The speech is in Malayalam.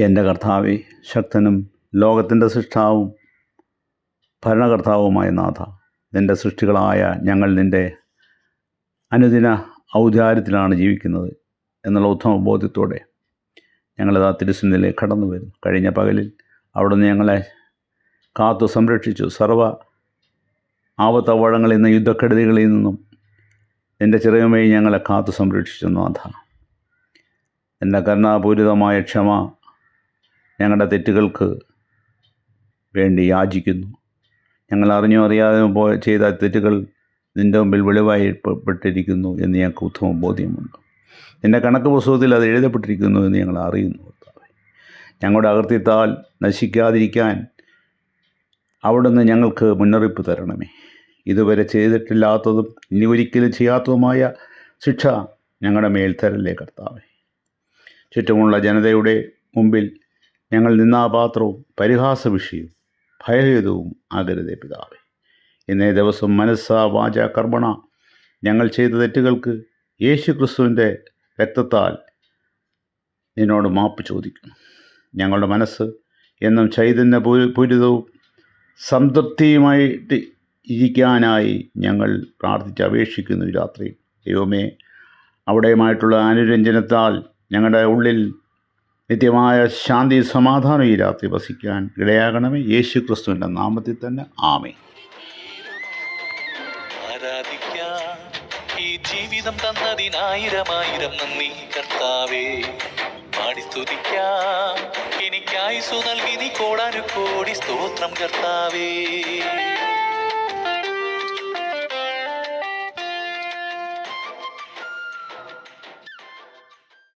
എൻ്റെ കർത്താവേ, ശക്തനും ലോകത്തിൻ്റെ സൃഷ്ടാവും ഭരണകർത്താവുമായ നാഥ, നിൻ്റെ സൃഷ്ടികളായ ഞങ്ങൾ നിൻ്റെ അനുദിന ഔദാര്യത്തിലാണ് ജീവിക്കുന്നത് എന്നുള്ള ഉത്തമ ബോധ്യത്തോടെ ഞങ്ങളത് തിരുസന്നിധിയിലേക്ക് കടന്നു വരുന്നു. കഴിഞ്ഞ പകലിൽ അവിടുന്ന് ഞങ്ങളെ കാത്തു സംരക്ഷിച്ചു. സർവ്വ ആപത്തവഴങ്ങളിൽ നിന്ന്, യുദ്ധക്കെടുതികളിൽ നിന്നും നിൻ്റെ ചെറിയമേ ഞങ്ങളെ കാത്തു സംരക്ഷിച്ചു നാഥ. എൻ്റെ കരുണാപൂരിതമായ ക്ഷമ ഞങ്ങളുടെ തെറ്റുകൾക്ക് വേണ്ടി യാചിക്കുന്നു. ഞങ്ങൾ അറിഞ്ഞോ അറിയാതെ ചെയ്ത തെറ്റുകൾ നിൻ്റെ മുമ്പിൽ വെളിവായിപ്പെട്ടിരിക്കുന്നു എന്ന് ഞങ്ങൾക്ക് ഉത്തമ ബോധ്യമുണ്ട്. നിൻ്റെ കണക്ക് പുസ്തകത്തിൽ അത് എഴുതപ്പെട്ടിരിക്കുന്നു എന്ന് ഞങ്ങൾ അറിയുന്നു. ഞങ്ങളുടെ അകൃത്യത്താൽ നശിക്കാതിരിക്കാൻ അവിടുന്ന് ഞങ്ങൾക്ക് മുന്നറിയിപ്പ് തരണമേ. ഇതുവരെ ചെയ്തിട്ടില്ലാത്തതും ഇനി ഒരിക്കലും ചെയ്യാത്തതുമായ ശിക്ഷ ഞങ്ങളുടെ മേൽ തരല്ലേ കർത്താവേ. ചുറ്റുമുള്ള ജനതയുടെ മുമ്പിൽ ഞങ്ങൾ നിന്നാപാത്രവും പരിഹാസ വിഷയവും ഭയഹേതുവും ആകരുതേ പിതാവേ. ഇന്നേ ദിവസം മനസ്സ വാച കർമ്മണ ഞങ്ങൾ ചെയ്ത തെറ്റുകൾക്ക് യേശു ക്രിസ്തുവിൻ്റെ രക്തത്താൽ നിന്നോട് മാപ്പ് ചോദിക്കുന്നു. ഞങ്ങളുടെ മനസ്സ് എന്നും ചൈതന്യപൂരിതവും സംതൃപ്തിയുമായിട്ട് ഇരിക്കാനായി ഞങ്ങൾ പ്രാർത്ഥിച്ച് അപേക്ഷിക്കുന്നു. ഈ രാത്രി ദൈവമേ, അവിടെയുമായിട്ടുള്ള അനുരഞ്ജനത്താൽ ഞങ്ങളുടെ ഉള്ളിൽ നിത്യമായ ശാന്തി സമാധാനം ഈ രാത്രി വസിക്കാൻ ഇടയാകണമേ. യേശു ക്രിസ്തുവിൻ്റെ നാമത്തിൽ തന്നെ ആമേൻ. ഈ ജീവിതം തന്നതിനായിരമായിരം നന്ദി കർത്താവേ. പാടി സ്തുതിക്കാം, എനിക്കായുസ്സു നൽകി നീ കോടാനുകോടി സ്തോത്രം കർത്താവേ.